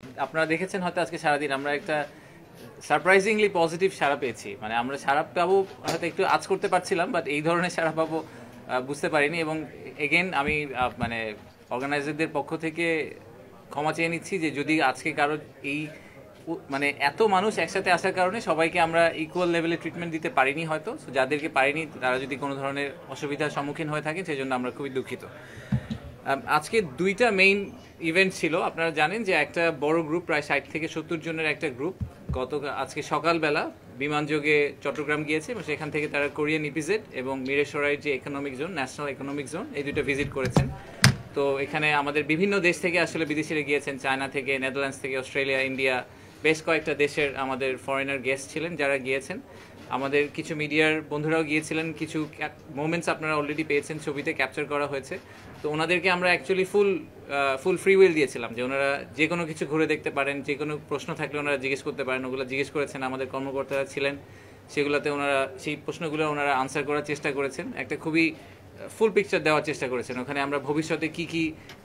আপনারা দেখেছেন হয়তো আজকে সারাদিন আমরা একটা সারপ্রাইজিংলি পজিটিভ সাড়া পেয়েছি। মানে আমরা সাড়া পাবো হয়তো একটু আজ করতে পারছিলাম, বাট এই ধরনের সাড়া পাবো বুঝতে পারিনি। এবং এগেন আমি মানে অর্গানাইজারদের পক্ষ থেকে ক্ষমা চেয়ে নিচ্ছি যে যদি আজকে কারো এই মানে এত মানুষ একসাথে আসার কারণে সবাইকে আমরা ইকুয়াল লেভেলে ট্রিটমেন্ট দিতে পারিনি হয়তো। So যাদেরকে পারিনি তারা যদি কোনো ধরনের অসুবিধার সম্মুখীন হয়ে থাকেন সেই জন্য আমরা খুবই দুঃখিত। আজকে দুইটা মেইন ইভেন্ট ছিল। আপনারা জানেন যে একটা বড় গ্রুপ, প্রায় 60 থেকে 70 জনের একটা গ্রুপ আজকে সকালবেলা বিমানযোগে চট্টগ্রাম গিয়েছে এবং সেখান থেকে তারা কোরিয়ান ইপিজেড এবং মিরেশরাইয়ের যে economic zone, national economic zone, এই দুটো ভিজিট করেছেন। তো এখানে আমাদের বিভিন্ন দেশ থেকে আসলে বিদেশিরা গিয়েছেন, চায়না থেকে, নেদারল্যান্ডস থেকে, অস্ট্রেলিয়া, ইন্ডিয়া, বেশ কয়েকটা দেশের আমাদের ফরেনার গেস্ট ছিলেন যারা গিয়েছেন। আমাদের কিছু মিডিয়ার বন্ধুরাও গিয়েছিলেন, কিছু মোমেন্টস আপনারা অলরেডি পেয়েছেন, ছবিতে ক্যাপচার করা হয়েছে। তো ওনাদেরকে আমরা অ্যাকচুয়ালি ফুল ফ্রি উইল দিয়েছিলাম যে ওনারা যে কোনো কিছু ঘুরে দেখতে পারেন, যে কোনো প্রশ্ন থাকলে ওনারা জিজ্ঞেস করতে পারেন। ওগুলো জিজ্ঞেস করেছেন, আমাদের কর্মকর্তারা ছিলেন, সেগুলোতে ওনারা সেই প্রশ্নগুলো ওনারা আনসার করার চেষ্টা করেছেন, একটা খুবই ফুল পিকচার দেওয়ার চেষ্টা করেছেন। ওখানে আমরা ভবিষ্যতে কি কি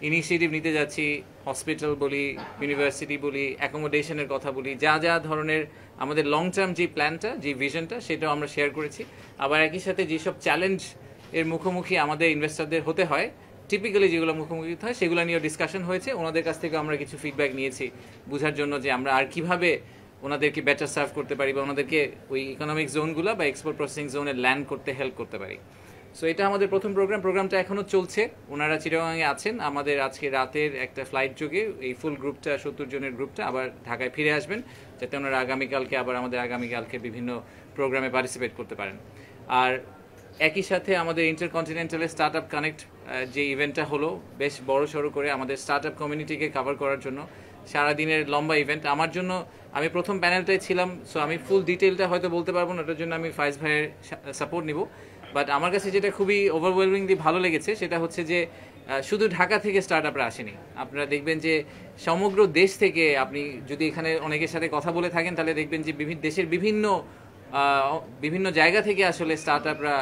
ইনিশিয়েটিভ নিতে যাচ্ছি, হসপিটাল বলি, ইউনিভার্সিটি বলি, অ্যাকোমোডেশনের কথা বলি, যা যা ধরনের আমাদের লং টার্ম যে প্ল্যানটা, যে ভিশনটা, সেটাও আমরা শেয়ার করেছি। আবার একই সাথে যেসব চ্যালেঞ্জ এর মুখোমুখি আমাদের ইনভেস্টরদের হতে হয়, টিপিক্যালি যেগুলো মুখোমুখি হয়, সেগুলো নিয়েও ডিসকাশন হয়েছে। ওনাদের কাছ থেকে আমরা কিছু ফিডব্যাক নিয়েছি বোঝার জন্য যে আমরা আর কিভাবে ওনাদেরকে বেটার সার্ভ করতে পারি বা ওনাদেরকে ওই ইকোনমিক জোনগুলো বা এক্সপোর্ট প্রসেসিং জোনে ল্যান্ড করতে হেল্প করতে পারি। সো এটা আমাদের প্রথম প্রোগ্রামটা এখনও চলছে। ওনারা চিটাগাংয়ে আছেন। আমাদের আজকে রাতের একটা ফ্লাইট যোগে এই ফুল গ্রুপটা, 70 জনের গ্রুপটা আবার ঢাকায় ফিরে আসবেন, যাতে ওনারা আগামীকালকে আবার আমাদের আগামীকালকে বিভিন্ন প্রোগ্রামে পার্টিসিপেট করতে পারেন। আর একই সাথে আমাদের ইন্টারকন্টিনেন্টালের স্টার্ট আপ কানেক্ট যে ইভেন্টটা হলো, বেশ বড় সড়ো করে আমাদের স্টার্ট আপ কমিউনিটিকে কভার করার জন্য সারাদিনের লম্বা ইভেন্ট। আমার জন্য, আমি প্রথম প্যানেলটাই ছিলাম, সো আমি ফুল ডিটেলটা হয়তো বলতে পারবো না, ওটার জন্য আমি ফাইজ ভাইয়ের সাপোর্ট নিব। বাট আমার কাছে যেটা খুবই ওভারওয়েলমিংলি ভালো লেগেছে সেটা হচ্ছে যে শুধু ঢাকা থেকে স্টার্ট আপরা আসেনি। আপনারা দেখবেন যে সমগ্র দেশ থেকে, আপনি যদি এখানে অনেকের সাথে কথা বলে থাকেন তাহলে দেখবেন যে দেশের বিভিন্ন জায়গা থেকে আসলে স্টার্ট আপরা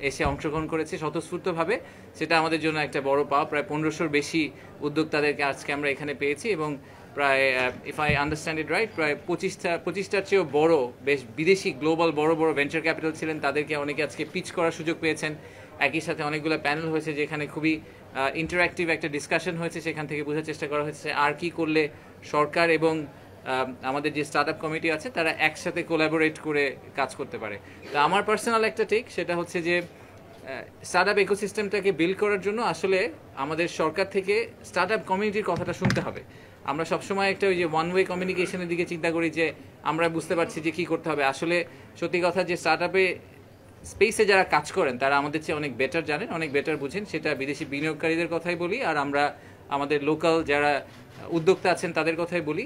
এসে অংশগ্রহণ করেছে স্বতঃস্ফূর্তভাবে। সেটা আমাদের জন্য একটা বড় পাওয়া। প্রায় 1500-র বেশি উদ্যোক্তাদেরকে আজকে আমরা এখানে পেয়েছি এবং প্রায়, if I understand it right, প্রায় 25টার চেয়েও বড়, বেশ বিদেশি গ্লোবাল বড় বড় ভেঞ্চার ক্যাপিটাল ছিলেন, তাদেরকে অনেকে আজকে পিচ করার সুযোগ পেয়েছেন। একই সাথে অনেকগুলো প্যানেল হয়েছে যেখানে খুবই ইন্টারঅ্যাক্টিভ একটা ডিসকাশন হয়েছে, সেখান থেকে বোঝার চেষ্টা করা হয়েছে আর কি করলে সরকার এবং আমাদের যে স্টার্ট আপ কমিটি আছে তারা একসাথে কোলাবোরেট করে কাজ করতে পারে। তো আমার পার্সোনাল একটা টেক, সেটা হচ্ছে যে স্টার্ট আপ ইকোসিস্টেমটাকে বিল্ড করার জন্য আসলে আমাদের সরকার থেকে স্টার্ট আপ কমিউনিটির কথাটা শুনতে হবে। আমরা সবসময় একটা ওই যে ওয়ান ওয়ে কমিউনিকেশনের দিকে চিন্তা করি যে আমরা বুঝতে পারছি যে কী করতে হবে। আসলে সত্যি কথা যে স্টার্ট আপে স্পেসে যারা কাজ করেন তারা আমাদের চেয়ে অনেক বেটার জানেন, অনেক বেটার বুঝেন। সেটা বিদেশি বিনিয়োগকারীদের কথাই বলি, আর আমরা আমাদের লোকাল যারা উদ্যোক্তা আছেন তাদের কথাই বলি।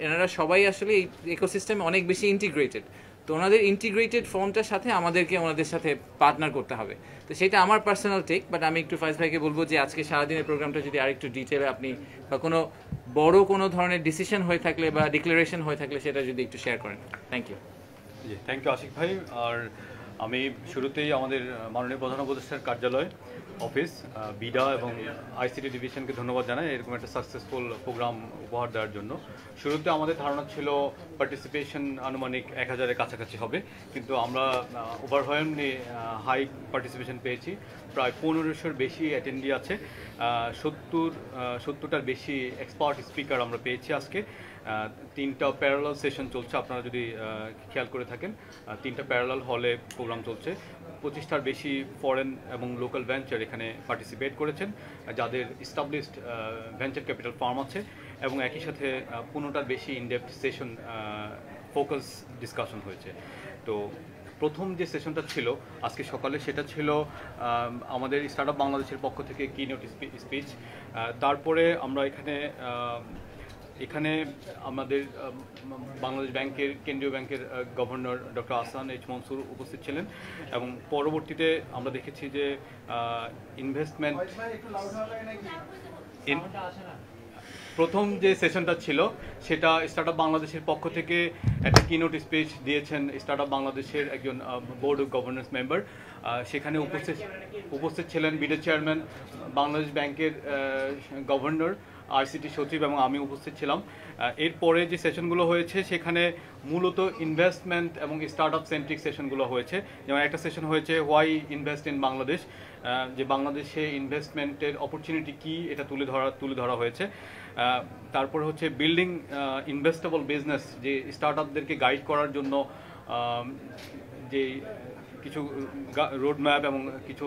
এনারা সবাই আসলে এই ইকোসিস্টেমে অনেক বেশি ইন্টিগ্রেটেড। তো ওনাদের ইন্টিগ্রেটেড ফর্মটার সাথে আমাদেরকে ওনাদের সাথে পার্টনার করতে হবে। তো সেটা আমার পার্সোনাল টেক। বাট আমি একটু ফাইজ ভাইকে বলবো যে আজকে সারাদিনের প্রোগ্রামটা যদি আরেকটু ডিটেলে আপনি বা কোনো ধরনের ডিসিশন হয়ে থাকলে বা ডিক্লারেশন হয়ে থাকলে সেটা যদি একটু শেয়ার করেন। Thank you. জি, থ্যাংক ইউ আশিক ভাই। আর আমি শুরুতেই আমাদের মাননীয় প্রধান উপদেষ্টার কার্যালয়, অফিস, বিডা এবং আইসিটি ডিভিশনকে ধন্যবাদ জানাই এরকম একটা সাকসেসফুল প্রোগ্রাম উপহার দেওয়ার জন্য। শুরুতে আমাদের ধারণা ছিল পার্টিসিপেশন আনুমানিক 1000-এর কাছাকাছি হবে, কিন্তু আমরা ওভারওয়েলমলি হাই পার্টিসিপেশন পেয়েছি। প্রায় 1500-র বেশি অ্যাটেন্ডি আছে, 70টার বেশি এক্সপার্ট স্পিকার আমরা পেয়েছি আজকে। 3টা প্যারালাল সেশন চলছে, আপনারা যদি খেয়াল করে থাকেন 3টা প্যারালাল হলে প্রোগ্রাম চলছে। 25টার বেশি ফরেন এবং লোকাল ভেঞ্চার এখানে পার্টিসিপেট করেছেন, যাদের এস্টাবলিশড ভেঞ্চার ক্যাপিটাল ফার্ম আছে, এবং একই সাথে 15টার বেশি ইনডেপথ সেশন ফোকাস ডিসকাশন হয়েছে। তো প্রথম যে সেশনটা ছিল আজকে সকালে, সেটা ছিল আমাদের স্টার্ট আপ বাংলাদেশের পক্ষ থেকে কিনোট স্পিচ। তারপরে আমরা এখানে আমাদের বাংলাদেশ ব্যাংকের, কেন্দ্রীয় ব্যাংকের governor doctor Ahsan H Mansur উপস্থিত ছিলেন, এবং পরবর্তীতে আমরা দেখেছি যে ইনভেস্টমেন্ট, প্রথম যে সেশনটা ছিল সেটা স্টার্ট আপ বাংলাদেশের পক্ষ থেকে একটা কিনোট স্পিচ দিয়েছেন স্টার্ট আপ বাংলাদেশের একজন বোর্ড অফ গভর্নেন্স মেম্বার। সেখানে উপস্থিত ছিলেন বিডের চেয়ারম্যান, বাংলাদেশ ব্যাংকের গভর্নর, আইসিটি সচিব, এবং আমি উপস্থিত ছিলাম। এরপরে যে সেশনগুলো হয়েছে সেখানে মূলত ইনভেস্টমেন্ট এবং স্টার্ট আপ সেন্ট্রিক সেশনগুলো হয়েছে। যেমন একটা সেশন হয়েছে হোয়াই ইনভেস্ট ইন বাংলাদেশ, যে বাংলাদেশে ইনভেস্টমেন্টের অপরচুনিটি কি এটা তুলে ধরা হয়েছে। তারপর হচ্ছে বিল্ডিং ইনভেস্টেবল বিজনেস, যে স্টার্ট আপদেরকে গাইড করার জন্য যে কিছু রোড ম্যাপ এবং কিছু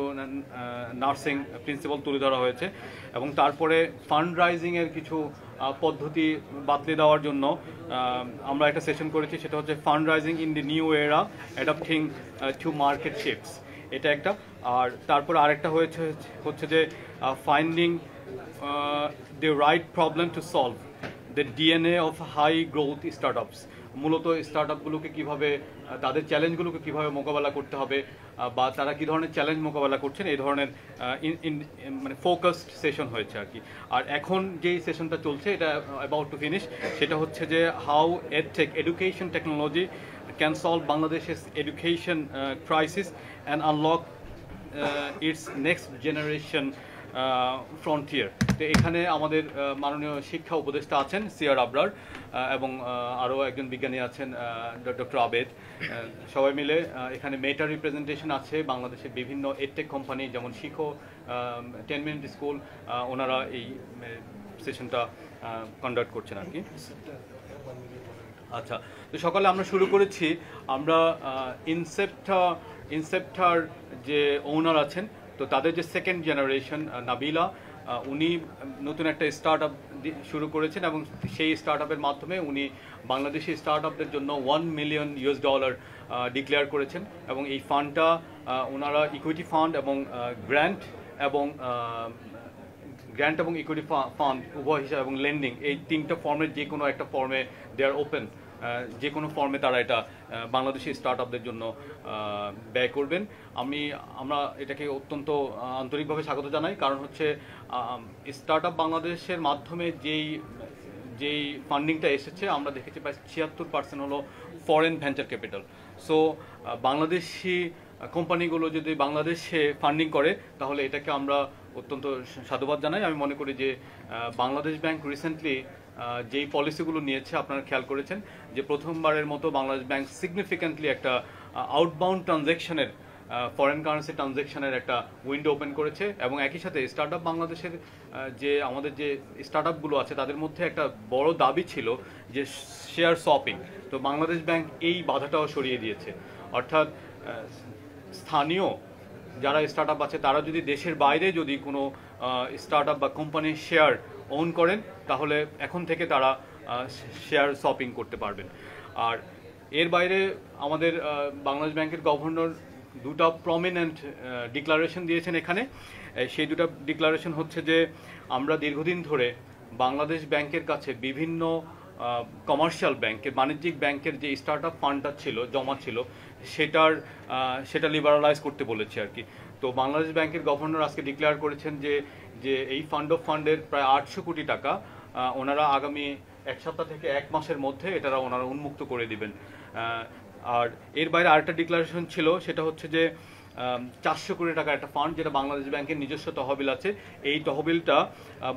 নার্সিং প্রিন্সিপাল তুলে ধরা হয়েছে। এবং তারপরে ফান্ড রাইজিংয়ের কিছু পদ্ধতি বাতলে দেওয়ার জন্য আমরা একটা সেশন করেছি, সেটা হচ্ছে fund raising in the new era adapting to market shifts, এটা একটা। আর তারপর আরেকটা হচ্ছে যে finding the right problem to solve the DNA of high growth startups. মূলত স্টার্টআপগুলোকে কীভাবে, তাদের চ্যালেঞ্জগুলোকে কীভাবে মোকাবেলা করতে হবে, বা তারা কী ধরনের চ্যালেঞ্জ মোকাবেলা করছেন, এই ধরনের মানে ফোকাসড সেশন হয়েছে আর কি। আর এখন যেই সেশনটা চলছে, এটা অ্যাবাউট টু ফিনিশ, সেটা হচ্ছে যে how edtech education technology can solve বাংলাদেশের education crisis and unlock its next generation frontier. তো এখানে আমাদের মাননীয় শিক্ষা উপদেষ্টা আছেন সিআর আবরার, এবং আরও একজন বিজ্ঞানী আছেন ডক্টর আবেদ। সবাই মিলে এখানে মেটা রিপ্রেজেন্টেশন আছে বাংলাদেশের বিভিন্ন এডটেক কোম্পানি, যেমন শিখো, 10 মিনিট স্কুল, ওনারা এই সেশনটা কন্ডাক্ট করছেন আর কি। আচ্ছা, তো সকালে আমরা শুরু করেছি, আমরা ইনসেপ্টার যে ওনার আছেন, তো তাদের যে সেকেন্ড জেনারেশন নাবিলা, উনি নতুন একটা স্টার্ট আপ শুরু করেছেন, এবং সেই স্টার্ট আপের মাধ্যমে উনি বাংলাদেশি স্টার্ট আপদের জন্য $1 মিলিয়ন ডিক্লেয়ার করেছেন। এবং এই ফান্ডটা ওনারা ইকুইটি ফান্ড এবং গ্র্যান্ট এবং ইকুইটি ফান্ড উভয় হিসাবে, এবং লেন্ডিং, এই তিনটা ফর্মের যে কোনো একটা ফর্মে দে আর ওপেন, যে কোনো ফর্মে তারা এটা বাংলাদেশি স্টার্ট আপদের জন্য ব্যয় করবেন। আমরা এটাকে অত্যন্ত আন্তরিকভাবে স্বাগত জানাই, কারণ হচ্ছে স্টার্ট আপ বাংলাদেশের মাধ্যমে যেই ফান্ডিংটা এসেছে, আমরা দেখেছি প্রায় 76% হলো foreign venture capital. So Bangladeshi কোম্পানিগুলো যদি বাংলাদেশে ফান্ডিং করে, তাহলে এটাকে আমরা অত্যন্ত সাধুবাদ জানাই। আমি মনে করি যে বাংলাদেশ ব্যাংক রিসেন্টলি যেই পলিসিগুলো নিয়েছে, আপনারা খেয়াল করেছেন যে প্রথমবারের মতো বাংলাদেশ ব্যাংক সিগনিফিক্যান্টলি একটা আউটবাউন্ড ট্রানজ্যাকশনের, ফরেন কারেন্সি ট্রানজ্যাকশনের একটা উইন্ডো ওপেন করেছে। এবং একই সাথে স্টার্ট আপ বাংলাদেশের আমাদের যে স্টার্ট আপগুলো আছে, তাদের মধ্যে একটা বড় দাবি ছিল যে শেয়ার শপিং। তো বাংলাদেশ ব্যাংক এই বাধাটাও সরিয়ে দিয়েছে, অর্থাৎ স্থানীয় যারা স্টার্ট আপ আছে, তারা যদি দেশের বাইরে যদি কোনো স্টার্ট আপ বা কোম্পানির শেয়ার ওন করেন, তাহলে এখন থেকে তারা শেয়ার শপিং করতে পারবেন। আর এর বাইরে আমাদের বাংলাদেশ ব্যাংকের গভর্নর দুটো প্রমিনেন্ট ডিক্লারেশন দিয়েছেন এখানে। সেই দুটো ডিক্লারেশন হচ্ছে যে আমরা দীর্ঘদিন ধরে বাংলাদেশ ব্যাংকের কাছে বিভিন্ন কমার্শিয়াল ব্যাংকের, বাণিজ্যিক ব্যাংকের যে স্টার্ট আপ ফান্ডটা জমা ছিল, সেটা লিবারালাইজ করতে বলেছে আর কি। তো বাংলাদেশ ব্যাংকের গভর্নর আজকে ডিক্লেয়ার করেছেন যে এই ফান্ড অফ ফান্ডের প্রায় 800 কোটি টাকা ওনারা আগামী এক সপ্তাহ থেকে এক মাসের মধ্যে ওনারা উন্মুক্ত করে দিবেন। আর এর বাইরে আরেকটা ডিক্লারেশন ছিল, সেটা হচ্ছে যে 400 কোটি টাকা একটা ফান্ড, যেটা বাংলাদেশ ব্যাংকের নিজস্ব তহবিল আছে। এই তহবিলটা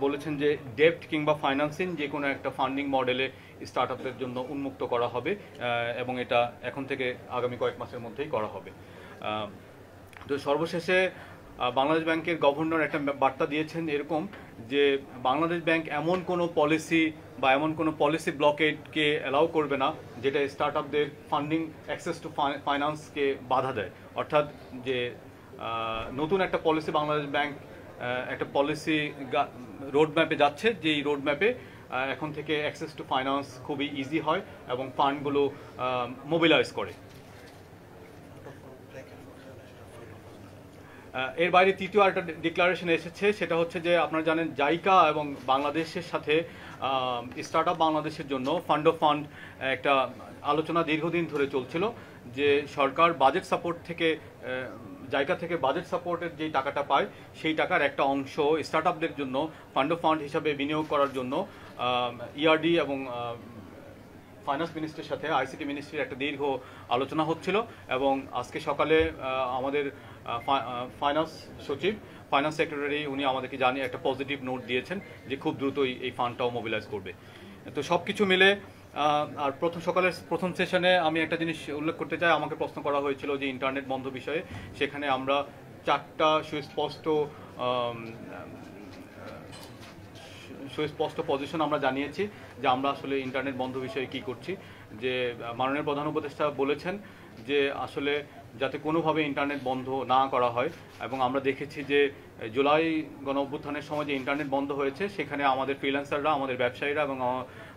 বলেছেন যে ডেপ্ট কিংবা ফাইন্যান্সিং যে কোনো একটা ফান্ডিং মডেলে স্টার্ট আপদের জন্য উন্মুক্ত করা হবে, এবং এটা এখন থেকে আগামী কয়েক মাসের মধ্যেই করা হবে। তো সর্বশেষে বাংলাদেশ ব্যাংকের গভর্নর একটা বার্তা দিয়েছেন এরকম, যে বাংলাদেশ ব্যাংক এমন কোনো পলিসি বা এমন কোনো পলিসি ব্লকেটকে অ্যালাউ করবে না যেটা স্টার্ট আপদের ফান্ডিং অ্যাক্সেস টু ফাইন্যান্সকে বাধা দেয়। অর্থাৎ যে নতুন একটা পলিসি বাংলাদেশ ব্যাংক একটা পলিসি রোডম্যাপে যাচ্ছে, যে এই রোডম্যাপে এখন থেকে অ্যাক্সেস টু ফাইন্যান্স খুবই ইজি হয় এবং ফান্ডগুলো মোবিলাইজ করে। এর বাইরে তৃতীয় একটা ডিক্লারেশন এসেছে, সেটা হচ্ছে যে আপনারা জানেন জাইকা এবং বাংলাদেশের সাথে স্টার্ট আপ বাংলাদেশের জন্য ফান্ড অফ ফান্ড একটা আলোচনা দীর্ঘদিন ধরে চলছিল, যে সরকার বাজেট সাপোর্ট থেকে, জাইকা থেকে বাজেট সাপোর্টের যেই টাকাটা পায়, সেই টাকার একটা অংশ স্টার্ট আপদের জন্য ফান্ড অফ ফান্ড হিসাবে বিনিয়োগ করার জন্য ইআরডি এবং ফাইন্যান্স মিনিস্ট্রির সাথে আইসিটি মিনিস্ট্রির একটা দীর্ঘ আলোচনা হচ্ছিল। এবং আজকে সকালে আমাদের ফাইন্যান্স সচিব, ফাইন্যান্স সেক্রেটারি, উনি আমাদেরকে জানিয়ে একটা পজিটিভ নোট দিয়েছেন যে খুব দ্রুতই এই ফান্ডটাও মোবিলাইজ করবে। তো সব কিছু মিলে আর সকালের প্রথম সেশনে আমি একটা জিনিস উল্লেখ করতে চাই, আমাকে প্রশ্ন করা হয়েছিল যে ইন্টারনেট বন্ধ বিষয়ে। সেখানে আমরা 4টা সুস্পষ্ট পজিশন আমরা জানিয়েছি যে আমরা আসলে ইন্টারনেট বন্ধ বিষয়ে কি করছি। যে মাননীয় প্রধান উপদেষ্টা বলেছেন যে আসলে যাতে কোনোভাবে ইন্টারনেট বন্ধ না করা হয়, এবং আমরা দেখেছি যে জুলাই গণ অভ্যুত্থানের সময় যে ইন্টারনেট বন্ধ হয়েছে সেখানে আমাদের ফ্রিল্যান্সাররা, আমাদের ব্যবসায়ীরা এবং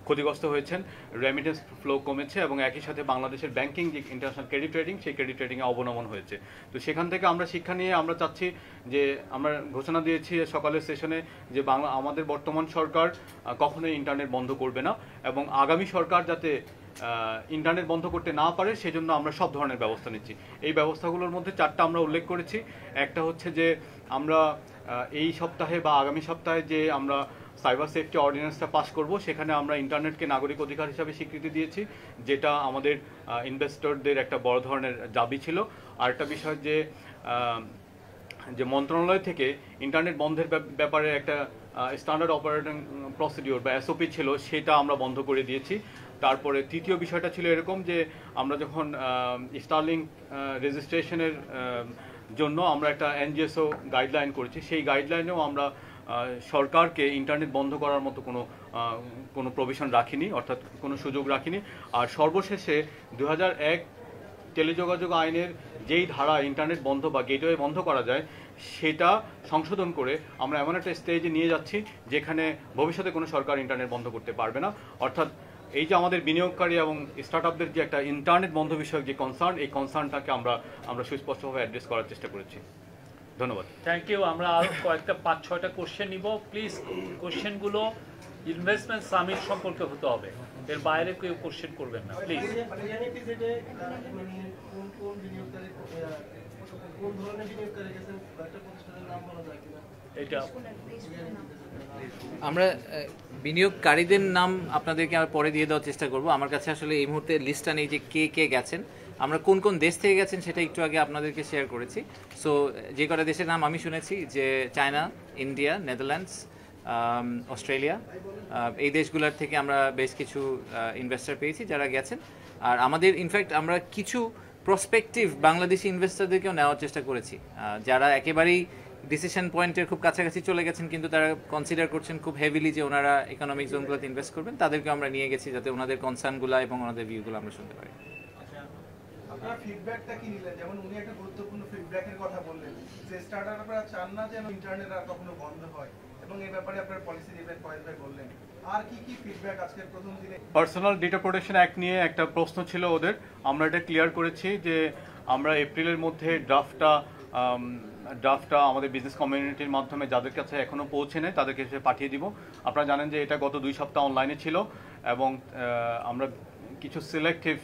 ক্ষতিগ্রস্ত হয়েছেন, রেমিটেন্স ফ্লো কমেছে, এবং একই সাথে বাংলাদেশের ব্যাংকিং যে ইন্টারন্যাশনাল ক্রেডিট ট্রেডিং, সেই ক্রেডিট ট্রেডিংয়ে অবনমন হয়েছে। তো সেখান থেকে আমরা শিক্ষা নিয়ে আমরা চাচ্ছি যে আমরা ঘোষণা দিয়েছি সকালের সেশনে যে আমাদের বর্তমান সরকার কখনোই ইন্টারনেট বন্ধ করবে না, এবং আগামী সরকার যাতে ইন্টারনেট বন্ধ করতে না পারে সেজন্য আমরা সব ধরনের ব্যবস্থা নিচ্ছি। এই ব্যবস্থাগুলোর মধ্যে 4টা আমরা উল্লেখ করেছি। একটা হচ্ছে যে আমরা এই সপ্তাহে বা আগামী সপ্তাহে যে আমরা সাইবার সেফটি অর্ডিন্যান্সটা পাস করব, সেখানে আমরা ইন্টারনেটকে নাগরিক অধিকার হিসাবে স্বীকৃতি দিয়েছি, যেটা আমাদের ইনভেস্টরদের একটা বড় ধরনের দাবি ছিল। আরেকটা বিষয় যে মন্ত্রণালয় থেকে ইন্টারনেট বন্ধের ব্যাপারে একটা স্ট্যান্ডার্ড অপারেটিং প্রসিডিওর বা এসওপি ছিল, সেটা আমরা বন্ধ করে দিয়েছি। তারপরে তৃতীয় বিষয়টা ছিল এরকম যে আমরা যখন স্টারলিংক রেজিস্ট্রেশনের জন্য আমরা একটা এনজিএসও গাইডলাইন করেছি, সেই গাইডলাইনেও আমরা সরকারকে ইন্টারনেট বন্ধ করার মতো কোনো প্রভিশন রাখিনি, অর্থাৎ কোনো সুযোগ রাখিনি। আর সর্বশেষে 2001 টেলিযোগাযোগ আইনের যেই ধারা ইন্টারনেট বন্ধ বা গেটওয়ে বন্ধ করা যায়, সেটা সংশোধন করে আমরা এমন একটা স্টেজে নিয়ে যাচ্ছি যেখানে ভবিষ্যতে কোনো সরকার ইন্টারনেট বন্ধ করতে পারবে না। অর্থাৎ এই যে আমাদের বিনিয়োগকারী এবং স্টার্টআপদের যে একটা ইন্টারনেট বন্ধ বিষয়ক যে কনসার্ন, এই কনসার্নটাকে আমরা সুস্পষ্টভাবে অ্যাড্রেস করার চেষ্টা করেছি। ধন্যবাদ। Thank you. আমরা আরো কয়েকটা 5-6টা কোশ্চেন নিব। প্লিজ কোশ্চেনগুলো ইনভেস্টমেন্ট সামিট সম্পর্কে হতে হবে, এর বাইরে কেউ কোশ্চেন করবেন না প্লিজ। এটা আমরা বিনিয়োগকারীদের নাম আপনাদেরকে আমরা পরে দিয়ে দেওয়ার চেষ্টা করব। আমার কাছে আসলে এই মুহূর্তে লিস্টটা নেই যে কে কে গেছেন, আমরা কোন কোন দেশ থেকে গেছেন সেটা একটু আগে আপনাদেরকে শেয়ার করেছি। সো যে কটা দেশের নাম আমি শুনেছি যে চায়না, ইন্ডিয়া, নেদারল্যান্ডস, অস্ট্রেলিয়া, এই দেশগুলোর থেকে আমরা বেশ কিছু ইনভেস্টর পেয়েছি যারা গেছেন। আর আমাদের ইনফ্যাক্ট আমরা কিছু প্রসপেক্টিভ বাংলাদেশি ইনভেস্টরদেরকেও নেওয়ার চেষ্টা করেছি, যারা একেবারেই ডিসিশন পয়েন্টের খুব কাছাকাছি চলে গেছেন কিন্তু তারা কনসিডার করছেন খুব হেভিলি যে ওনারা ইকোনমিক জোনগুলোতে ইনভেস্ট করবেন, তাদেরকে আমরা নিয়ে গেছি যাতে ওনাদের কনসার্নগুলো এবং ওনাদের ভিউগুলো আমরা শুনতে পারি। আপনার ফিডব্যাকটা কি নিলেন? যেমন উনি একটা গুরুত্বপূর্ণ ফিডব্যাকের কথা বললেন যে স্টার্টাররা চান না যেন ইন্টারনেট আর কখনো বন্ধ হয়, এবং এই ব্যাপারে আপনার পলিসি দিবেন ফয়েজ ভাই বললেন। আর কি কি ফিডব্যাক আজকের প্রথম দিনে? পার্সোনাল ডেটা প্রোটেকশন অ্যাক্ট নিয়ে একটা প্রশ্ন ছিল ওদের, আমরা এটা ক্লিয়ার করেছি যে আমরা এপ্রিলের মধ্যে ড্রাফটটা আমাদের বিজনেস কমিউনিটির মাধ্যমে যাদের কাছে এখনো পৌঁছে নেয় তাদেরকে পাঠিয়ে দিব। আপনারা জানেন যে এটা গত 2 সপ্তাহ অনলাইনে ছিল, এবং আমরা কিছু সিলেক্টিভ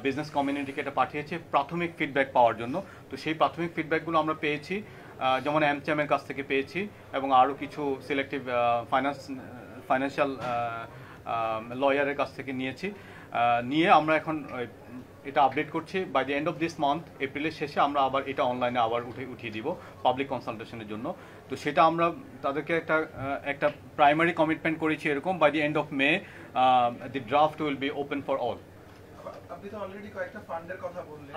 বিজনেস কমিউনিটিকে এটা পাঠিয়েছি প্রাথমিক ফিডব্যাক পাওয়ার জন্য। তো সেই প্রাথমিক ফিডব্যাকগুলো আমরা পেয়েছি, যেমন এমচ্যামের কাছ থেকে পেয়েছি, এবং আরও কিছু সিলেক্টিভ ফাইন্যান্সিয়াল লয়ারের কাছ থেকে নিয়ে আমরা এখন এটা আপডেট করছি। By the end of this month, এপ্রিলের শেষে আমরা আবার এটা অনলাইনে আবার উঠিয়ে দিব পাবলিক কনসালটেশনের জন্য। তো সেটা আমরা তাদেরকে একটা প্রাইমারি কমিটমেন্ট করেছি এরকম, by the end of May the draft will be open for all. আপনি তো অলরেডি কয়েকটা ফান্ডের কথা বললেন,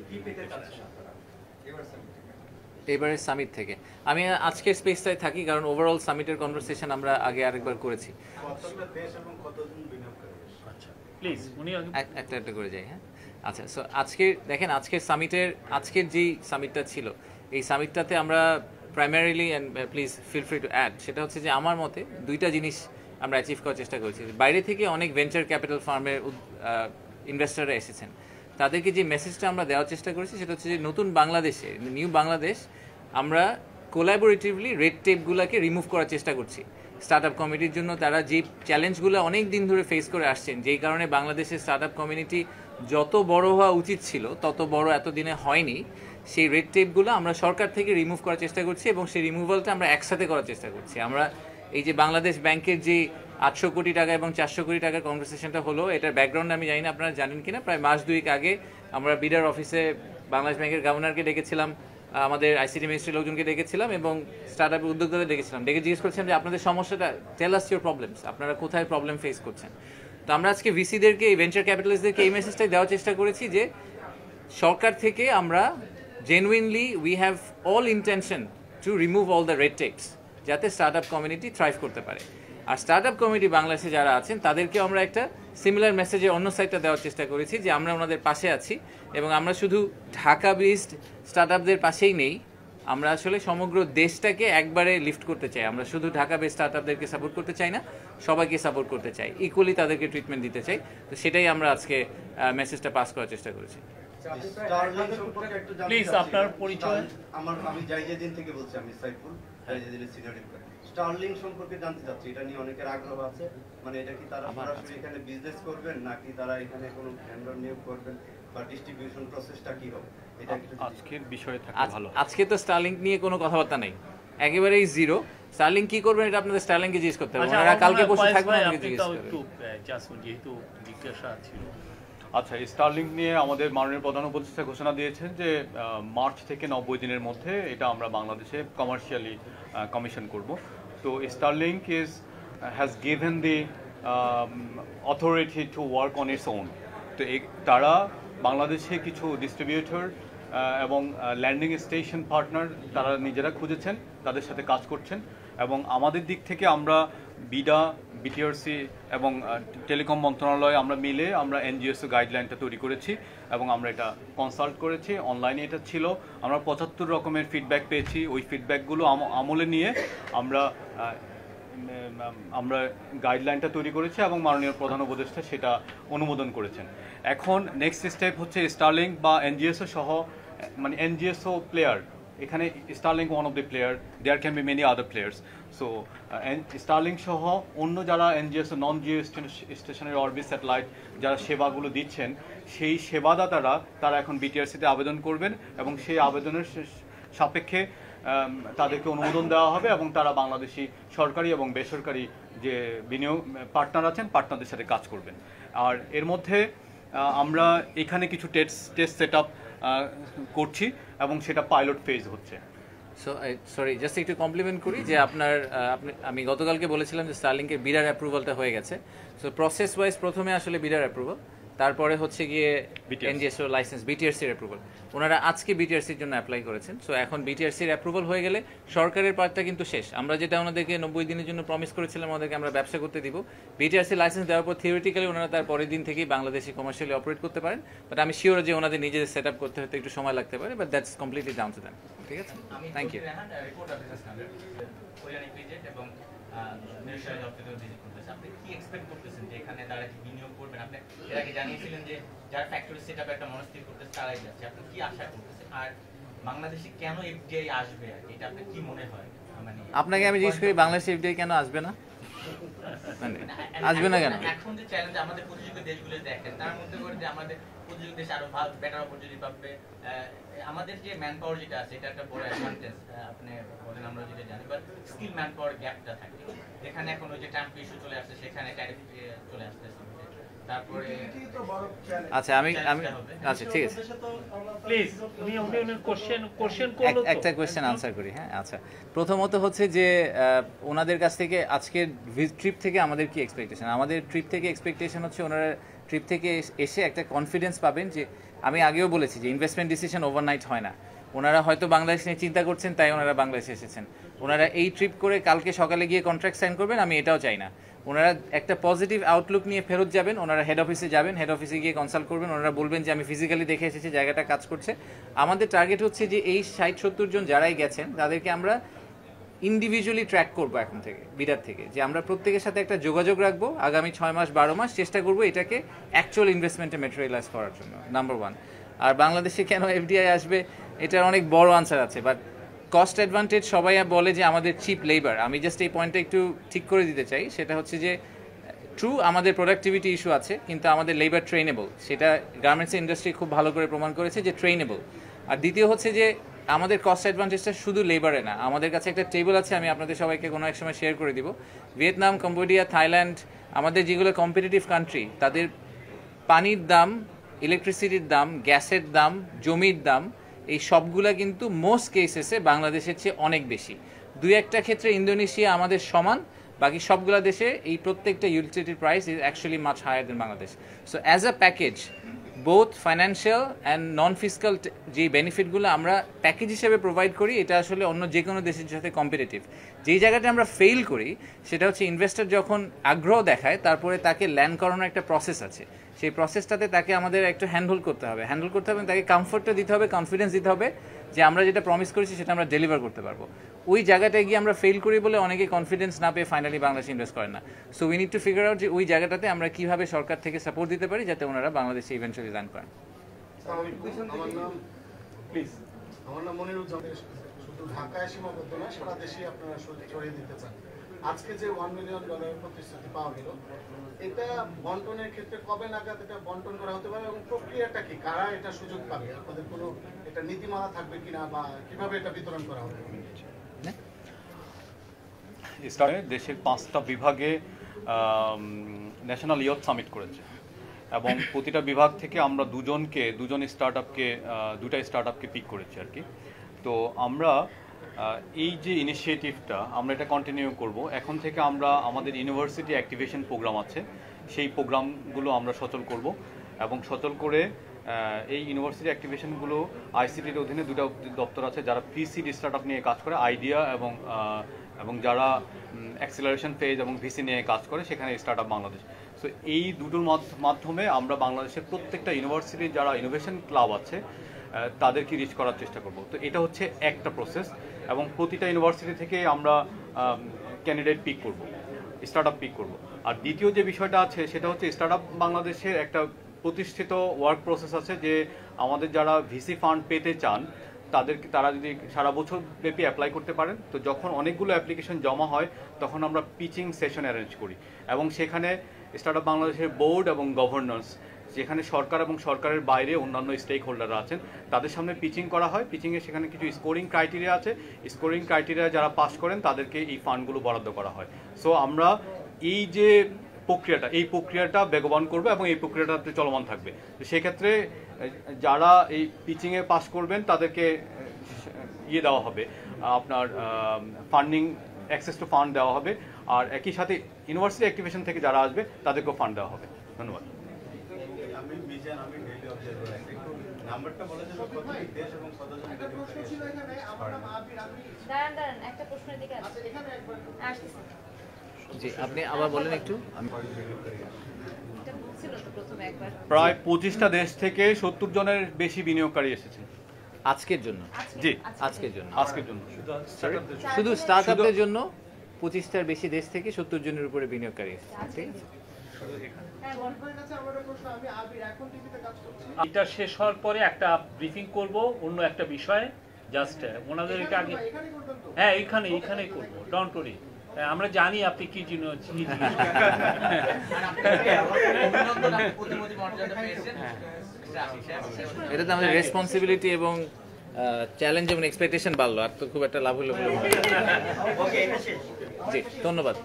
কি পেতে চাচ্ছেন আপনারা এবারে সামিট থেকে? আমি আজকের স্পেসটায় থাকি কারণ ওভারঅল সামিটের কনভারসেশন আমরা আগে আরেকবার করেছি। আচ্ছা প্লিজ উনি একটা করে যাই। হ্যাঁ, আচ্ছা। সো আজকের আজকের যেই সামিটটা ছিল, এই সামিটটাতে আমরা primarily, and please feel free to add, সেটা হচ্ছে যে আমার মতে 2টা জিনিস আমরা অ্যাচিভ করার চেষ্টা করেছি। বাইরে থেকে অনেক ভেঞ্চার ক্যাপিটাল ফার্মের ইনভেস্টররা এসেছেন, তাদেরকে যে মেসেজটা আমরা দেওয়ার চেষ্টা করেছি সেটা হচ্ছে যে নতুন বাংলাদেশে, নিউ বাংলাদেশ, আমরা কোলাবোরেটিভলি রেড টেপগুলোকে রিমুভ করার চেষ্টা করছি। স্টার্ট আপ কমিটির জন্য তারা যে চ্যালেঞ্জগুলো অনেক দিন ধরে ফেস করে আসছেন, যেই কারণে বাংলাদেশের স্টার্ট আপ কমিউনিটি যত বড় হওয়া উচিত ছিল তত বড় এতদিনে হয়নি, সেই রেড টেপগুলো আমরা সরকার থেকে রিমুভ করার চেষ্টা করছি, এবং সেই রিমুভালটা আমরা একসাথে করার চেষ্টা করছি। আমরা এই যে বাংলাদেশ ব্যাংকের যে 800 কোটি টাকা এবং 400 কোটি টাকার কনভারসেশনটা হলো, এটার ব্যাকগ্রাউন্ড আমি জানি না আপনারা জানেন কিনা। প্রায় মাস 2 আগে আমরা বিডার অফিসে বাংলাদেশ ব্যাংকের গভর্নরকে ডেকেছিলাম, আমাদের আইসিটি মিনিস্ট্রির লোকজনকে ডেকেছিলাম এবং স্টার্টআপের উদ্যোক্তাদের ডেকেছিলাম, ডেকে জিজ্ঞেস করছিলাম যে আপনাদের সমস্যাটা, টেল আস ইউর প্রবলেমস, আপনারা কোথায় প্রবলেম ফেস করছেন। তো আমরা আজকে ভিসিদেরকে, ভেঞ্চার ক্যাপিটালিস্টদেরকে এই মেসেজটাই দেওয়ার চেষ্টা করেছি যে সরকার থেকে আমরা genuinely we have all intention to remove all the red tapes, যাতে স্টার্টআপ কমিউনিটি থ্রাইভ করতে পারে। আর স্টার্টআপ কমিউনিটি বাংলাদেশে যারা আছেন তাদেরকেও আমরা একটা সিমিলার মেসেজের অন্য সাইডটা দেওয়ার চেষ্টা করেছি যে আমরা ওনাদের পাশে আছি এবং আমরা শুধু ঢাকা বেসড স্টার্টআপদের পাশেই নেই, আমরা আসলে সমগ্র দেশটাকে একবারে লিফট করতে চাই। আমরা শুধু ঢাকা বেসড স্টার্টআপদেরকে সাপোর্ট করতে চাই না, সবাইকে সাপোর্ট করতে চাই, ইকুয়ালি তাদেরকে ট্রিটমেন্ট দিতে চাই। তো সেটাই আমরা আজকে মেসেজটা পাস করার চেষ্টা করেছি। প্লিজ আপনার পরিচয়। আমি জাইজেদিন থেকে বলছি, আমি সাইফুল, জাইজেদিনের সিনিয়র এমপ্লয়ি। স্টারলিং সম্পর্কে জানতে চাচ্ছি, এটা নিয়ে অনেকের আগ্রহ আছে, মানে এটা কি তারা সরাসরি এখানে বিজনেস করবেন নাকি তারা এখানে কোনো ভেন্ডর নিয়োগ করবেন বা ডিস্ট্রিবিউশন প্রসেসটা কি হবে, এটা একটু আজকের বিষয়ে থাকলে ভালো। আজকে তো স্টারলিংক নিয়ে কোনো কথাবার্তা নেই, একেবারেই জিরো। স্টারলিংক কি করবেন এটা আপনাদের স্টারলিংকে জিজ্ঞেস করতে হবে, ওনারা কালকে পরশু থাকবেন, আমাকে জিজ্ঞেস করবেন। যেহেতু জিজ্ঞাসা ছিল। আচ্ছা, স্টারলিংক নিয়ে আমাদের মাননীয় প্রধান উপদেষ্টা ঘোষণা দিয়েছেন যে মার্চ থেকে 90 দিনের মধ্যে এটা আমরা বাংলাদেশে কমার্শিয়ালি কমিশন করব। তো Starlink has given the authority to work on its own. তো তারা বাংলাদেশে কিছু ডিস্ট্রিবিউটর এবং ল্যান্ডিং স্টেশন পার্টনার তারা নিজেরা খুঁজেছেন, তাদের সাথে কাজ করছেন এবং আমাদের দিক থেকে আমরা বিডা, বিটিআরসি এবং টেলিকম মন্ত্রণালয় আমরা মিলে আমরা এনজিএসও গাইডলাইনটা তৈরি করেছি এবং আমরা এটা কনসাল্ট করেছি, অনলাইনে এটা ছিল। আমরা 75 রকমের ফিডব্যাক পেয়েছি, ওই ফিডব্যাকগুলো আমলে নিয়ে আমরা গাইডলাইনটা তৈরি করেছি এবং মাননীয় প্রধান উপদেষ্টা সেটা অনুমোদন করেছেন। এখন নেক্সট স্টেপ হচ্ছে স্টারলিংক বা এনজিএসও সহ, মানে এনজিএসও প্লেয়ার, এখানে Starlink one of the player, there can be many other players. So Starlink সহ অন্য যারা NGSO non geostationary orbit satellite যারা সেবাগুলো দিচ্ছেন, সেই সেবাদাতারা তারা এখন বিটিআরসিতে আবেদন করবেন এবং সেই আবেদনের সাপেক্ষে তাদেরকে অনুমোদন দেওয়া হবে এবং তারা বাংলাদেশি সরকারি এবং বেসরকারি যে বিনিয়োগ পার্টনার আছেন তাদের সাথে কাজ করবেন। আর এর মধ্যে আমরা এখানে কিছু টেস্ট সেট আপ করছি এবং সেটা পাইলট ফেজ হচ্ছে। সরি, জাস্ট একটু কমপ্লিমেন্ট করি যে আমি গতকালকে বলেছিলাম যে স্টারলিংকের বিডার অ্যাপ্রুভালটা হয়ে গেছে। সো প্রসেস ওয়াইজ প্রথমে আসলে বিডার অ্যাপ্রুভাল, তারপরে হচ্ছে গিয়ে এনজিএসও লাইসেন্স, বিটিআরসির অ্যাপ্রুভাল। ওনারা আজকে বিটিআরসির জন্য অ্যাপ্লাই করেছেন। সো এখন বিটিআরসির অ্যাপ্রুভাল হয়ে গেলে সরকারের পার্টটা কিন্তু শেষ। আমরা যেটা ওনাদেরকে 90 দিনের জন্য প্রমিস করেছিলাম ওনাদেরকে আমরা ব্যবসা করতে দিব, বিটিআরসি লাইসেন্স দেওয়ার পর থিওরিটিক্যালি ওনারা তার পরের দিন থেকেই বাংলাদেশে কমার্শিয়ালি অপারেট করতে পারেন। বাট আমি শিওর যে ওনাদের নিজেদের সেট আপ করতে হতে একটু সময় লাগতে পারে, but that's completely down to them. ঠিক আছে, থ্যাংক ইউ। আপনি কি এক্সপেক্ট করতেছেন যে এখানে তারা কি বিনিয়োগ করবেন? আপনি এর আগে জানিয়েছিলেন যে যারা ফ্যাক্টরি সেটআপ একটা মনস্থির করতেছে তারাই যাচ্ছে, আপনি কি আশা করতেছেন? আর বাংলাদেশে কেন এফডিআই আসবে, এটা আপনার কি মনে হয়? মানে আপনাকে আমি জিজ্ঞেস করি, বাংলাদেশে এফডিআই কেন আসবে না? আসবে না কেন? এখন যে চ্যালেঞ্জ আমাদের প্রতিযোগী দেশগুলো দেখেন, তার মধ্যে করে যে আমাদের প্রতিযোগী দেশ আরো ভালো বেটার অপরচুনিটি পাবে। আমাদের যে ম্যান পাওয়ার যেটা আছে এটা একটা বড় অ্যাডভান্টেজ, আপনি বলেন আমরা যেটা জানি, বাট স্কিল ম্যান পাওয়ার গ্যাপটা থাকে। এখানে এখন ওই যে ট্যাম্প ইস্যু চলে আসছে, সেখানে ট্যারিফ চলে আসতেছে। তারপরে আচ্ছা আচ্ছা ঠিক আছে, প্লিজ উনি কোশ্চেন করলো তো একটা কোশ্চেন আনসার করি। হ্যাঁ, আচ্ছা, প্রথমত হচ্ছে যে ওনাদের কাছ থেকে আজকের ট্রিপ থেকে আমাদের কি এক্সপেকটেশন? আমাদের ট্রিপ থেকে এক্সপেকটেশন হচ্ছে ওনারা ট্রিপ থেকে এসে একটা কনফিডেন্স পাবেন যে, আমি আগেও বলেছি যে ইনভেস্টমেন্ট ডিসিশন ওভারনাইট হয় না। ওনারা হয়তো বাংলাদেশ নিয়ে চিন্তা করছেন তাই ওনারা বাংলাদেশে এসেছেন। ওনারা এই ট্রিপ করে কালকে সকালে গিয়ে কন্ট্রাক্ট সাইন করবেন, আমি এটাও চাই না। ওনারা একটা পজিটিভ আউটলুক নিয়ে ফেরত যাবেন, ওনারা হেড অফিসে যাবেন, হেড অফিসে গিয়ে কনসাল্ট করবেন, ওনারা বলবেন যে আমি ফিজিক্যালি দেখে এসেছি জায়গাটা কাজ করছে। আমাদের টার্গেট হচ্ছে যে এই 60-70 জন যারাই গেছেন তাদেরকে আমরা ইন্ডিভিজুয়ালি ট্র্যাক করবো এখন থেকে, বিডার থেকে, যে আমরা প্রত্যেকের সাথে একটা যোগাযোগ রাখবো আগামী 6 মাস 12 মাস, চেষ্টা করবো এটাকে অ্যাকচুয়াল ইনভেস্টমেন্টে ম্যাটেরিয়ালাইজ করার জন্য, নাম্বার 1। আর বাংলাদেশে কেন এফডিআই আসবে, এটার অনেক বড় আনসার আছে, বাট কস্ট অ্যাডভান্টেজ সবাই বলে যে আমাদের চিপ লেবার। আমি জাস্ট এই পয়েন্টটা একটু ঠিক করে দিতে চাই, সেটা হচ্ছে যে ট্রু আমাদের প্রোডাক্টিভিটি ইস্যু আছে, কিন্তু আমাদের লেবার ট্রেনেবল, সেটা গার্মেন্টস ইন্ডাস্ট্রি খুব ভালো করে প্রমাণ করেছে যে ট্রেনেবল। আর দ্বিতীয় হচ্ছে যে আমাদের কস্ট অ্যাডভান্টেজটা শুধু লেবারে না, আমাদের কাছে একটা টেবিল আছে, আমি আপনাদের সবাইকে কোনো এক সময় শেয়ার করে দিব। ভিয়েতনাম, কম্বোডিয়া, থাইল্যান্ড, আমাদের যেগুলো কম্পিটিটিভ কান্ট্রি, তাদের পানির দাম, ইলেকট্রিসিটির দাম, গ্যাসের দাম, জমির দাম, এই সবগুলা কিন্তু মোস্ট কেসেসে বাংলাদেশের চেয়ে অনেক বেশি। দুই একটা ক্ষেত্রে ইন্দোনেশিয়া আমাদের সমান, বাকি সবগুলা দেশে এই প্রত্যেকটা ইউটিলিটির price is actually much higher than Bangladesh. So as a package both financial and non physical যে বেনিফিটগুলো আমরা প্যাকেজ হিসেবে প্রোভাইড করি, এটা আসলে অন্য যে কোনো দেশের সাথে কম্পিটিটিভ। যেই জায়গাটা আমরা ফেল করি সেটা হচ্ছে ইনভেস্টর যখন আগ্রহ দেখায় তারপরে তাকে ল্যান্ড করানোর একটা প্রসেস আছে, সেই প্রসেসটাতে তাকে আমাদের একটু হ্যান্ডেল করতে হবে, তাকে কমফোর্টটা দিতে হবে, কনফিডেন্স দিতে হবে যে আমরা যেটা প্রমিস করেছি সেটা আমরা ডেলিভার করতে পারবো। ওই জায়গাটায় গিয়ে আমরা ফেল করি বলে অনেকে কনফিডেন্স না পেয়ে ফাইনালি বাংলাদেশে ইনভেস্ট করেন না। So we need to figure out যে ওই জায়গাটাতে আমরা কীভাবে সরকার থেকে সাপোর্ট দিতে পারি যাতে ওনারা বাংলাদেশে ইভেন্চুয়ালি ল্যান্ড করেন। আমার নাম মনিরুজ্জামান। শুধু ঢাকায় সীমাবদ্ধ না, সারা দেশেই আপনারা ছড়িয়ে দিতে চান। আজকে যে $1 মিলিয়ন প্রতিশ্রুতি পাওয়া গেল, এটা বন্টনের ক্ষেত্রে কবে নাগাদ এটা বন্টন করা হতে পারে এবং প্রক্রিয়াটা কি, কারা এটা সুযোগ পাবে, আপনাদের কোনো এটা নীতিমালা থাকবে কিনা বা কিভাবে এটা বিতরণ করা হবে? দেশের 5টা বিভাগে ন্যাশনাল ইয়থ সামিট করেছে এবং প্রতিটা বিভাগ থেকে আমরা দুজন দুটা স্টার্ট আপকে পিক করেছি আর কি। তো আমরা এই যে ইনিশিয়েটিভটা আমরা এটা কন্টিনিউ করব। এখন থেকে আমরা আমাদের ইউনিভার্সিটি অ্যাক্টিভেশন প্রোগ্রাম আছে, সেই প্রোগ্রামগুলো আমরা সচল করব এবং সচল করে এই ইউনিভার্সিটি অ্যাক্টিভেশনগুলো আইসিটির অধীনে দুটো দপ্তর আছে যারা প্রি-সিড স্টার্ট আপ নিয়ে কাজ করে, আইডিয়া এবং যারা অ্যাক্সিলারেশন ফেজ এবং ভিসি নিয়ে কাজ করে, সেখানে স্টার্ট আপ বাংলাদেশ। সো এই দুটোর মাধ্যমে আমরা বাংলাদেশের প্রত্যেকটা ইউনিভার্সিটির যারা ইনোভেশন ক্লাব আছে তাদেরকে রিচ করার চেষ্টা করব। তো এটা হচ্ছে একটা প্রসেস এবং প্রতিটা ইউনিভার্সিটি থেকে আমরা ক্যান্ডিডেট পিক করব, স্টার্ট আপ পিক করব। আর দ্বিতীয় যে বিষয়টা আছে সেটা হচ্ছে স্টার্ট আপ বাংলাদেশের একটা প্রতিষ্ঠিত ওয়ার্ক প্রসেস আছে যে আমাদের যারা ভিসি ফান্ড পেতে চান তারা যদি সারা বছর ব্যাপী অ্যাপ্লাই করতে পারেন, তো যখন অনেকগুলো অ্যাপ্লিকেশন জমা হয় তখন আমরা পিচিং সেশন অ্যারেঞ্জ করি এবং সেখানে স্টার্ট আপ বাংলাদেশের বোর্ড এবং গভর্নর্স, যেখানে সরকার এবং সরকারের বাইরে অন্যান্য স্টেক হোল্ডাররা আছেন, তাদের সামনে পিচিং করা হয়। পিচিংয়ে সেখানে কিছু স্কোরিং ক্রাইটেরিয়া আছে, স্কোরিং ক্রাইটেরিয়া যারা পাস করেন তাদেরকে এই ফান্ডগুলো বরাদ্দ করা হয়। সো আমরা এই যে এই প্রক্রিয়াটা বেগবান করবে এবং এই প্রক্রিয়াটাতে চলমান থাকবে। সেক্ষেত্রে যারা এই পিচিংয়ে পাস করবেন তাদেরকে দেওয়া হবে, আপনার ফান্ডিং অ্যাক্সেস টু ফান্ড দেওয়া হবে, আর একই সাথে ইউনিভার্সিটি অ্যাক্টিভেশন থেকে যারা আসবে তাদেরকেও ফান্ড দেওয়া হবে। ধন্যবাদ। নাম্বারটা বলে দেব কত দেশ এবং কতজন একটা প্রশ্ন ছিল এখানে, আমার নাম আবির। দাঁড়ান একটা প্রশ্নের দিকে আসছে। এখানে একবার আসছে জি, আপনি আবার বলেন একটু। এটা বলছিল তো প্রথমে একবার। প্রায় 25টা দেশ থেকে 70 জনের বেশি বিনিয়োগকারী এসেছে আজকের জন্য। জি, আজকের জন্য শুধু শুধু স্টার্টআপদের জন্য 25টার বেশি দেশ থেকে 70 জনের উপরে বিনিয়োগকারী এসেছে। ঠিক আছে, এটা শেষ হওয়ার পরে একটা ব্রিফিং করব অন্য একটা বিষয়ে, জাস্ট ওনাদের এটা আগে, হ্যাঁ এইখানেই করবো, ডোন্ট ওয়ারি। আমরা জানি আপনি কি জিনিস এটাতে আমাদের রেসপন্সিবিলিটি এবং চ্যালেঞ্জ এবং এক্সপেকটেশন বাড়লো, আর তো খুব একটা লাভ হলো বলে মনে হয় না। জি, ধন্যবাদ।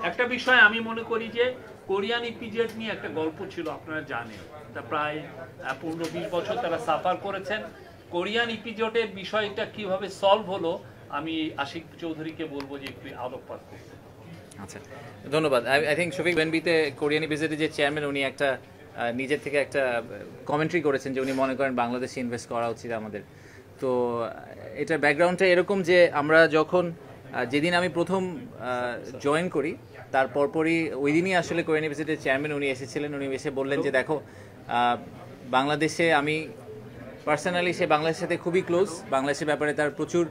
একটা বিষয় আমি মনে করি যে কোরিয়ান ইপিজেড নিয়ে একটা গল্প ছিল, আপনারা জানেন, তা প্রায় 15-20 বছর তারা সাফার করেছেন। কোরিয়ান ইপিজেডের বিষয়টা কিভাবে সলভ হলো আমি আশিক চৌধুরীকে বলবো যে একটু আলোকপাত করতে। আচ্ছা, ধন্যবাদ। আই থিঙ্ক শফিক বেনবিতে কোরিয়ান ইপিজেডের যে চেয়ারম্যান, উনি একটা নিজের থেকে একটা কমেন্ট্রি করেছেন যে উনি মনে করেন বাংলাদেশে ইনভেস্ট করা উচিত আমাদের। তো এটার ব্যাকগ্রাউন্ডটা এরকম যে আমরা যখন যেদিন আমি প্রথম জয়েন করি তার পরপরই ওই দিনই আসলে কোরিয়ান ইপিজেডের চেয়ারম্যান উনি এসেছিলেন। উনি এসে বললেন যে দেখো, বাংলাদেশে আমি পার্সোনালি বাংলাদেশের সাথে খুবই ক্লোজ, বাংলাদেশের ব্যাপারে তার প্রচুর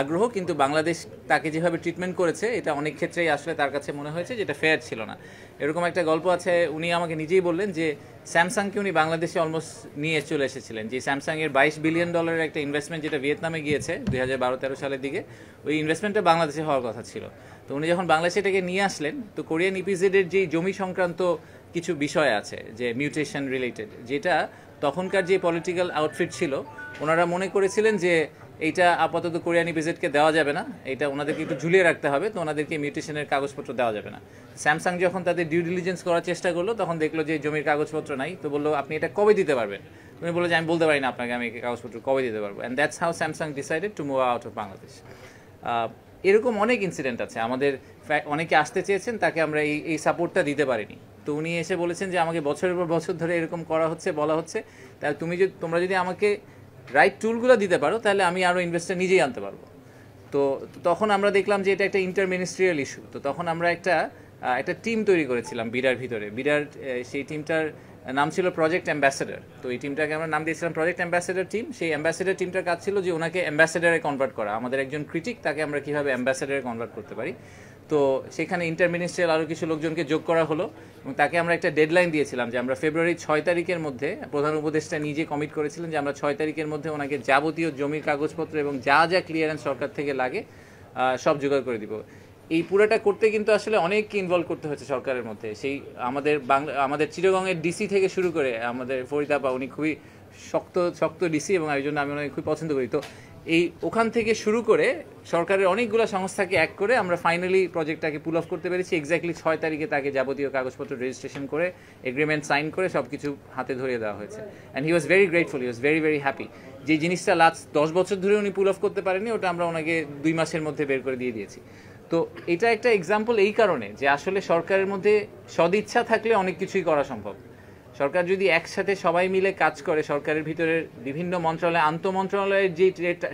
আগ্রহ, কিন্তু বাংলাদেশ তাকে যেভাবে ট্রিটমেন্ট করেছে এটা অনেক ক্ষেত্রেই আসলে তার কাছে মনে হয়েছে যেটা ফেয়ার ছিল না। এরকম একটা গল্প আছে। উনি আমাকে নিজেই বললেন যে স্যামসাংকে উনি বাংলাদেশে অলমোস্ট নিয়ে চলে এসেছিলেন, যে স্যামসাংয়ের $22 বিলিয়ন একটা ইনভেস্টমেন্ট যেটা ভিয়েতনামে গিয়েছে 2012-13 সালের দিকে, ওই ইনভেস্টমেন্টটা বাংলাদেশে হওয়ার কথা ছিল। তো উনি যখন বাংলাদেশে এটাকে নিয়ে আসলেন, তো কোরিয়ান ইপিজেডের যেই জমি সংক্রান্ত কিছু বিষয় আছে যে মিউটেশন রিলেটেড, যেটা তখনকার যে পলিটিক্যাল আউটফিট ছিল ওনারা মনে করেছিলেন যে এইটা আপাতত কোরিয়ান ইপিজেডকে দেওয়া যাবে না, এটা ওনাদেরকে একটু ঝুলিয়ে রাখতে হবে, তো ওনাদেরকে মিউটেশনের কাগজপত্র দেওয়া যাবে না। স্যামসাং যখন তাদের ডিউ ডিলিজেন্স করার চেষ্টা করলো তখন দেখলো যে জমির কাগজপত্র নাই, তো বললো আপনি এটা কবে দিতে পারবেন? তুমি বললো যে আমি বলতে পারি না আপনাকে আমি কাগজপত্র কবে দিতে পারবো। And that's how Samsung decided to move out of Bangladesh. এরকম অনেক ইনসিডেন্ট আছে, আমাদের অনেকে আসতে চেয়েছেন, তাকে আমরা এই সাপোর্টটা দিতে পারিনি। তো উনি এসে বলেছেন যে আমাকে বছরের পর বছর ধরে এরকম করা হচ্ছে, বলা হচ্ছে, তাহলে তোমরা যদি আমাকে রাইট টুলগুলো দিতে পারো তাহলে আমি আরও ইনভেস্টার নিজেই আনতে পারবো। তো তখন আমরা দেখলাম যে এটা একটা ইন্টারমিনিস্ট্রিয়াল ইস্যু। তো তখন আমরা একটা টিম তৈরি করেছিলাম বিডার ভিতরে। বিডার সেই টিমটার নাম ছিল প্রজেক্ট অ্যাম্বাসেডর। তো এই টিমটাকে আমরা নাম দিয়েছিলাম প্রজেক্ট অ্যাম্বাসেডর টিম। সেই অ্যাম্বাসেডর টিমটার কাজ ছিল যে ওনাকে অ্যাম্বাসেডারে কনভার্ট করা, আমাদের একজন ক্রিটিক তাকে আমরা কীভাবে অ্যাম্বাসেডারে কনভার্ট করতে পারি। তো সেখানে ইন্টারমিনিস্ট্রিয়াল আরও কিছু লোকজনকে যোগ করা হলো এবং তাকে আমরা একটা ডেডলাইন দিয়েছিলাম যে আমরা ফেব্রুয়ারি 6 তারিখের মধ্যে, প্রধান উপদেষ্টা নিজে কমিট করেছিলেন যে আমরা 6 তারিখের মধ্যে ওনাকে যাবতীয় জমির কাগজপত্র এবং যা যা ক্লিয়ারেন্স সরকার থেকে লাগে সব জোগাড় করে দিব। এই পুরোটা করতে কিন্তু আসলে অনেক ইনভলভ করতে হচ্ছে সরকারের মধ্যে। সেই আমাদের চিটাগংয়ের ডিসি থেকে শুরু করে আমাদের ফরিদাপা, উনি খুবই শক্ত ডিসি এবং এই জন্য আমি ওনাকে খুবই পছন্দ করি। তো ওখান থেকে শুরু করে সরকারের অনেকগুলো সংস্থাকে এক করে আমরা ফাইনালি প্রজেক্টটাকে পুল অফ করতে পেরেছি। এক্স্যাক্টলি 6 তারিখে তাকে যাবতীয় কাগজপত্র রেজিস্ট্রেশন করে এগ্রিমেন্ট সাইন করে সব কিছু হাতে ধরিয়ে দেওয়া হয়েছে। And he was very grateful, he was very very happy. যে জিনিসটা লাস্ট 10 বছর ধরে উনি পুল অফ করতে পারেনি, ওটা আমরা ওনাকে 2 মাসের মধ্যে বের করে দিয়ে দিয়েছি। তো এটা একটা এক্সাম্পল এই কারণে যে আসলে সরকারের মধ্যে সদিচ্ছা থাকলে অনেক কিছুই করা সম্ভব। সরকার যদি একসাথে সবাই মিলে কাজ করে, সরকারের ভিতরের বিভিন্ন মন্ত্রণালয়, আন্তঃমন্ত্রণালয়ের যে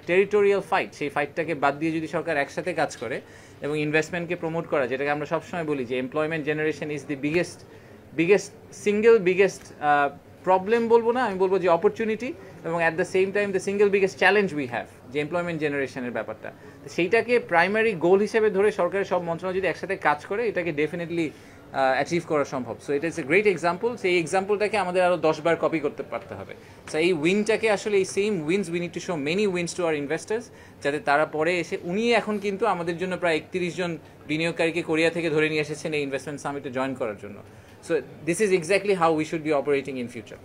টেরিটোরিয়াল ফাইট, সেই ফাইটটাকে বাদ দিয়ে যদি সরকার একসাথে কাজ করে এবং ইনভেস্টমেন্টকে প্রমোট করা, যেটাকে আমরা সবসময় বলি যে employment generation is the biggest problem বলবো না, আমি বলবো যে অপরচুনিটি, এবং at the same time the single biggest challenge we have, যে এমপ্লয়মেন্ট জেনারেশনের ব্যাপারটা। তো সেইটাকে প্রাইমারি গোল হিসেবে ধরে সরকারের সব মন্ত্রণালয় যদি একসাথে কাজ করে, এটাকে ডেফিনেটলি অ্যাচিভ করা সম্ভব। সো এটা ইজ এ গ্রেট এক্সাম্পল। সেই এক্সাম্পলটাকে আমাদের আরও 10 বার কপি করতে পারতে হবে। সো এই উইনটাকে আসলে এই same wins we need to show many wins to our investors, যাতে তারা পরে এসে, উনি এখন কিন্তু আমাদের জন্য প্রায় 31 জন বিনিয়োগকারীকে কোরিয়া থেকে ধরে নিয়ে এসেছেন এই ইনভেস্টমেন্ট সামিটে জয়েন করার জন্য। So this is exactly how we should be operating in future.